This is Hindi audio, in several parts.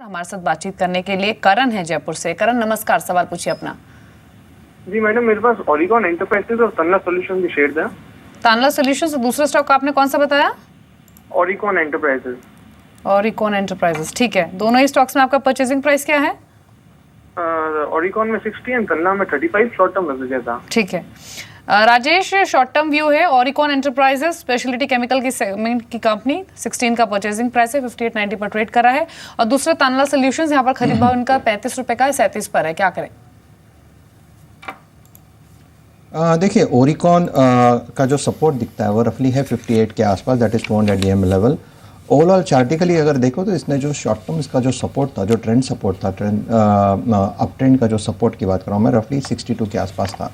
हमारे साथ बातचीत करने के लिए करण है जयपुर से। करण नमस्कार, सवाल पूछिए अपना। जी मैडम, मेरे पास ऑरिकॉन एंटरप्राइजेस और तन्ला सॉल्यूशन के शेयर्स हैं। तानला सॉल्यूशंस, दूसरा स्टॉक आपने कौन सा बताया? ऑरिकॉन एंटरप्राइजेस। ऑरिकॉन एंटरप्राइजेस, ठीक है। दोनों ही स्टॉक्स में आपका परचेजिंग प्राइस क्या है? ऑरिकॉन में 60 एंड तन्ला में 35 शॉर्ट टर्म लग गया था। ठीक है। राजेश, शॉर्ट टर्म व्यू है ऑरिकॉन एंटरप्राइजेस स्पेशलिटी केमिकल की सेगमेंट की कंपनी, 16 का परचेजिंग प्राइस है, 58.90 पर ट्रेड करा है। और दूसरा तानला सॉल्यूशंस, यहाँ पर खरीद भाव इनका 35 रुपए का है, 37 पर है, क्या करें? देखिए ओरिकॉन का जो सपोर्ट दिखता है वो रफली है 58 के आसपास, that is 200 EM level. Overall चार्टिकली अगर देखो तो इसने जो शॉर्ट टर्म इसका जो सपोर्ट था, जो ट्रेंड सपोर्ट था, अप ट्रेंड का जो सपोर्ट की बात कर रहा हूँ मैं, रफली 62 के आसपास था।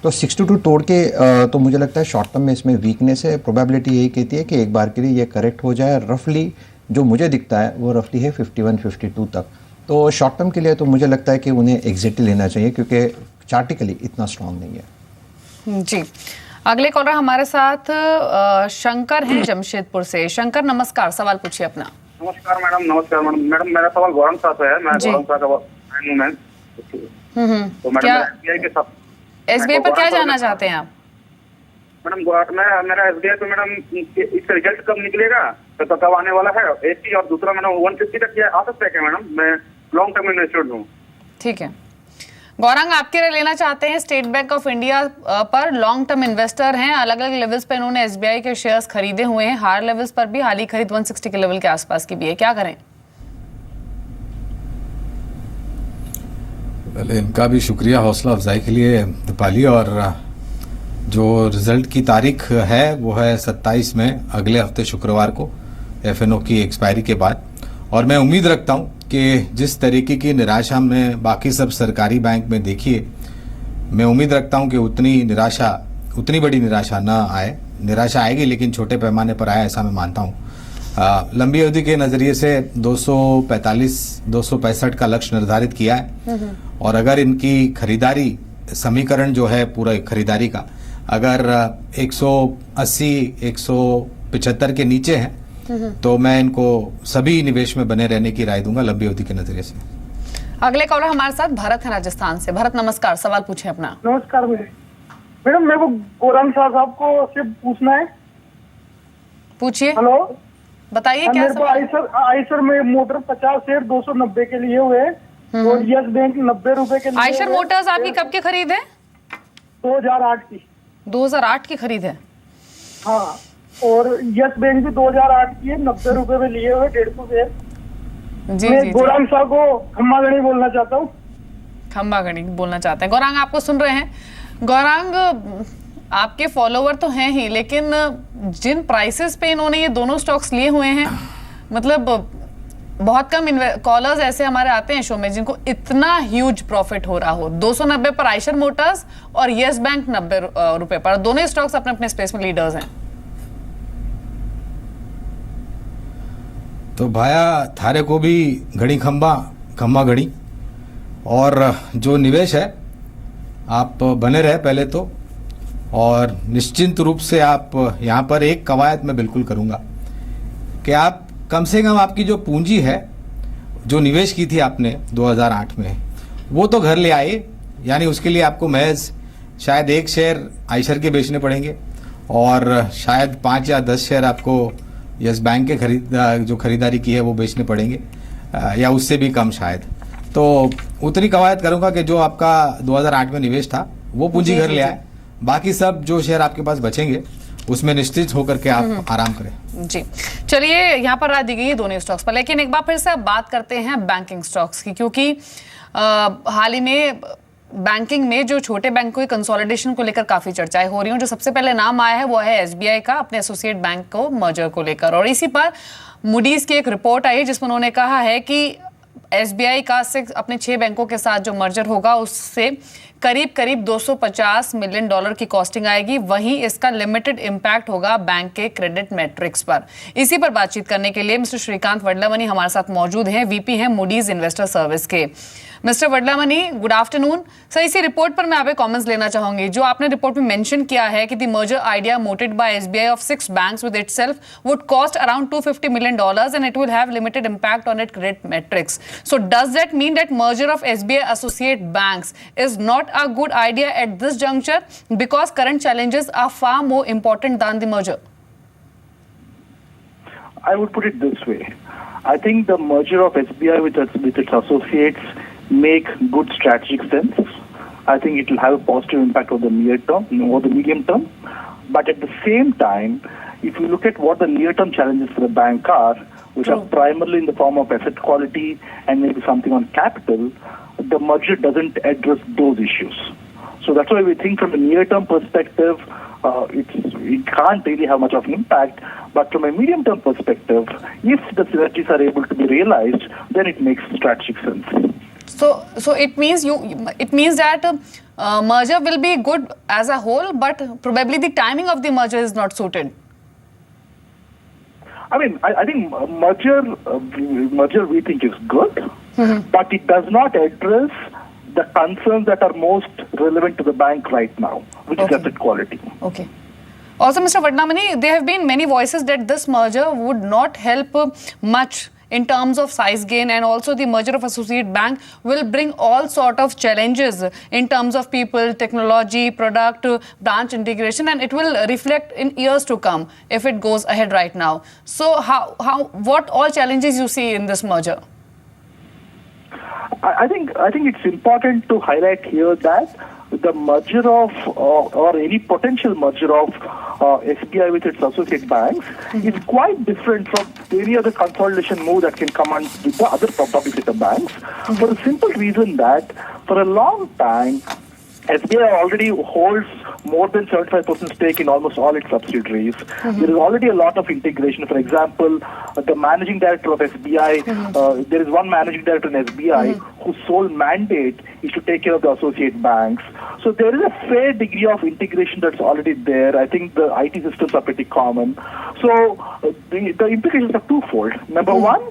तो 62 तोड़ के तो मुझे लगता है शॉर्ट टर्म में इसमें वीकनेस है। प्रोबेबिलिटी यही कहती है कि एक बार के लिए ये करेक्ट हो जाए। रफली जो मुझे दिखता है वो रफली है 51-52 तक। तो शॉर्ट टर्म के लिए तो मुझे लगता है कि उन्हें एग्जिट लेना चाहिए क्योंकि चार्टिकली इतना स्ट्रांग नहीं है। जी, अगले कॉलर हमारे साथ शंकर हैं जमशेदपुर से। शंकर नमस्कार, सवाल पूछिए अपना। नमस्कार मैडम। नमस्कार मैडम। मैडम मेरा सवाल गौरव शाह से है। मैं गौरव शाह का हूँ मैं। तो मैडम एसबीआई के साथ एसबीआई पर क्या जानना चाहते हैं आप? मैडम मेरा एसबीआई पे मैडम इसका रिजल्ट कब निकलेगा, तो कब आने वाला है? 80 और दूसरा मैडम 150 तक आ सकता है क्या मैडम? मैं लॉन्ग टर्म इन्वेस्टर हूँ। ठीक है गौरांग, आपके लिए लेना चाहते हैं स्टेट बैंक ऑफ इंडिया पर, लॉन्ग टर्म इन्वेस्टर हैं। अलग अलग लेवल्स पे इन्होंने एसबीआई के शेयर्स खरीदे हुए हैं, हायर लेवल्स पर भी, हाल ही खरीद 160 के लेवल के आसपास की भी है, क्या करें? पहले इनका भी शुक्रिया हौसला अफजाई के लिए दीपाली। और जो रिजल्ट की तारीख है वो है 27 में, अगले हफ्ते शुक्रवार को, एफएनओ की एक्सपायरी के बाद। और मैं उम्मीद रखता हूँ कि जिस तरीके की निराशा हमने बाकी सब सरकारी बैंक में देखी है, मैं उम्मीद रखता हूँ कि उतनी बड़ी निराशा न आए। निराशा आएगी लेकिन छोटे पैमाने पर आए, ऐसा मैं मानता हूँ। लंबी अवधि के नज़रिए से 265 का लक्ष्य निर्धारित किया है। और अगर इनकी खरीदारी समीकरण जो है पूरा खरीदारी का, अगर 180 175 के नीचे है तो मैं इनको सभी निवेश में बने रहने की राय दूंगा लंबी अवधि के नजरिए से। अगले कॉलर हमारे साथ भरत है राजस्थान से। भरत नमस्कार, सवाल पूछे अपना। नमस्कार मैडम, मेरे को गौरांग शाह साहब को से पूछना है। पूछिए। हेलो, बताइए क्या मेरे को आइसर में मोटर 50 शेयर 290 के लिए हुए और यस बैंक 90 रुपए के लिए। आइसर मोटर्स आपकी कब की खरीद है? 2008 की। 2008 की खरीद है, हाँ। और यस बैंक भी 2008 की है, 90 रुपए में लिए हुए 150 शेयर। मैं गौरांग शाह को खम्बागणी बोलना चाहता हूँ। खम्बागणी बोलना चाहते हैं। गौरांग आपको सुन रहे हैं। गौरांग, आपके फॉलोवर तो हैं ही, लेकिन जिन प्राइसेस पे इन्होंने ये दोनों स्टॉक्स लिए हुए हैं, मतलब बहुत कम कॉलर्स ऐसे हमारे आते हैं शो में जिनको इतना ह्यूज प्रॉफिट हो रहा हो। 290 पर आइशर मोटर्स और यस बैंक 90 रुपए पर। दोनों स्टॉक्स अपने अपने स्पेस में लीडर्स हैं। तो भाया थारे को भी घड़ी खम्बा घड़ी। और जो निवेश है आप बने रहे पहले तो, और निश्चिंत रूप से आप यहाँ पर एक कवायद मैं बिल्कुल करूँगा कि आप कम से कम आपकी जो पूंजी है, जो निवेश की थी आपने 2008 में, वो तो घर ले आए। यानी उसके लिए आपको महज शायद 1 शेयर आइशर के बेचने पड़ेंगे और शायद 5 या 10 शेयर आपको यस बैंक के जो खरीदारी की है वो बेचने पड़ेंगे, या उससे भी कम शायद। तो उतनी कवायद करूंगा कि जो आपका 2008 में निवेश था वो पूंजी घर ले आए। बाकी सब जो शेयर आपके पास बचेंगे उसमें निश्चित होकर के आप आराम करें। जी, चलिए, यहाँ पर राय दी गई है दोनों स्टॉक्स पर, लेकिन एक बार फिर से बात करते हैं बैंकिंग स्टॉक्स की, क्योंकि हाल ही में बैंकिंग में जो छोटे बैंकों के कंसोलिडेशन को लेकर काफी चर्चाएं हो रही हैं। जो सबसे पहले नाम आया है वो है एसबीआई का अपने एसोसिएट बैंक को मर्जर को लेकर, और इसी पर मूडीज की एक रिपोर्ट आई जिसमें उन्होंने कहा है कि एसबीआई का अपने 6 बैंकों के साथ जो मर्जर होगा उससे करीब करीब $250 मिलियन की कॉस्टिंग आएगी। वहीं इसका लिमिटेड इम्पैक्ट होगा बैंक के क्रेडिट मैट्रिक्स पर। इसी पर बातचीत करने के लिए मिस्टर श्रीकांत वडलामनी हमारे साथ मौजूद हैं, वीपी हैं मूडीज इन्वेस्टर सर्विस के। Mister Vadlamani, good afternoon sir. इसी रिपोर्ट पर मैं आपके कमेंट्स लेना चाहूंगी। जो आपने रिपोर्ट में मेंशन किया है कि the merger idea mooted by SBI of 6 banks with itself would cost around $250 million and it will have limited impact on it credit matrix. So does that mean that merger of SBI associate banks is not a good idea at this juncture because current challenges are far more important than the merger? I would put it this way. I think the merger of SBI with its associates make good strategic sense. I think it will have a positive impact over the near term, or the medium term. But at the same time, if you look at what the near-term challenges for the bank are, which are primarily in the form of asset quality and maybe something on capital, the merger doesn't address those issues. So that's why we think from a near-term perspective, it can't really have much of an impact. But from a medium-term perspective, if the synergies are able to be realized, then it makes strategic sense. So it means that merger will be good as a whole, but probably the timing of the merger is not suited. I mean, I think merger we think is good, but it does not address the concerns that are most relevant to the bank right now, which is asset quality. Okay. Also, Mr. Vadnamani, there have been many voices that this merger would not help much in terms of size gain, and also the merger of Associate Bank will bring all sort of challenges in terms of people, technology, product, branch integration, and it will reflect in years to come if it goes ahead right now. So what all challenges you see in this merger? I think it's important to highlight here that the merger of or any potential merger of SBI with its associate banks is quite different from any other consolidation move that can come on with the other public sector banks, for the simple reason that for a long time SBI already holds more than 75% stake in almost all its subsidiaries. There is already a lot of integration. For example, the managing director of SBI, there is one managing director in SBI whose sole mandate is to take care of the associate banks. So there is a fair degree of integration that's already there. I think the IT systems are pretty common. So the implications are twofold. Number one,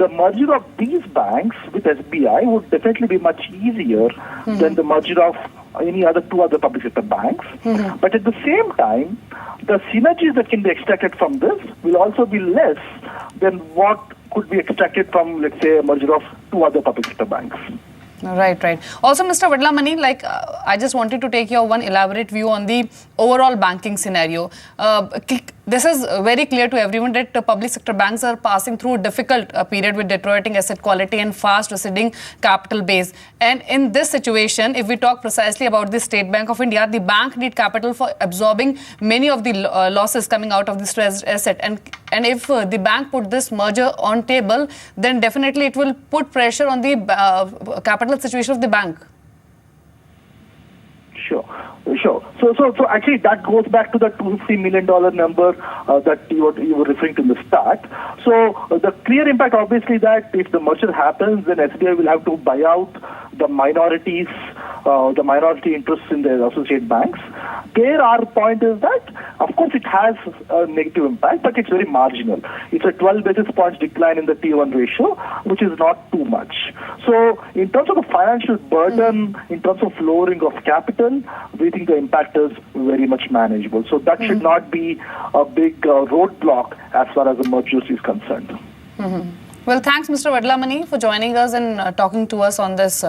the merger of these banks with SBI would definitely be much easier than the merger of any other two other public sector banks. But at the same time, the synergies that can be extracted from this will also be less than what could be extracted from, let's say, a merger of two other public sector banks. Right. Also, Mr. Vadlamani, I just wanted to take your one elaborate view on the overall banking scenario. This is very clear to everyone that public sector banks are passing through a difficult period with deteriorating asset quality and fast receding capital base. And in this situation, if we talk precisely about the State Bank of India, the bank need capital for absorbing many of the losses coming out of the stressed asset. And if the bank put this merger on table, then definitely it will put pressure on the capital situation of the bank. Sure. So actually that goes back to the $250 million number that you were referring to in the start. So the clear impact, obviously, that if the merger happens, then SBI will have to buy out the minorities, the minority interests in the associate banks. There, our point is that, of course, it has a negative impact, but it's very marginal. It's a 12 basis points decline in the T1 ratio, which is not too much. So in terms of the financial burden, in terms of lowering of capital, we think the impact is very much manageable. So that should not be a big roadblock as far as the merger is concerned. Well, thanks Mr. Vadlamani for joining us and talking to us on this.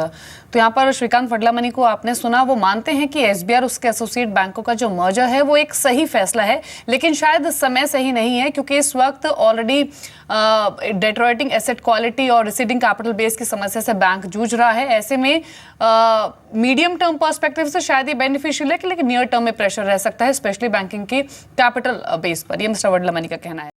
तो यहाँ पर श्रीकांत वडलामनी को आपने सुना, वो मानते हैं कि एसबीआई और उसके एसोसिएट बैंकों का जो मर्जर है वो एक सही फैसला है, लेकिन शायद समय सही नहीं है क्योंकि इस वक्त ऑलरेडी डेटरोइटिंग एसेट क्वालिटी और रिसीडिंग कैपिटल बेस की समस्या से बैंक जूझ रहा है। ऐसे में मीडियम टर्म पर्सपेक्टिव से शायद ये बेनिफिशियल है, लेकिन नियर टर्म में प्रेशर रह सकता है, स्पेशली बैंकिंग की कैपिटल बेस पर। ये मिस्टर वडलामनी का कहना है।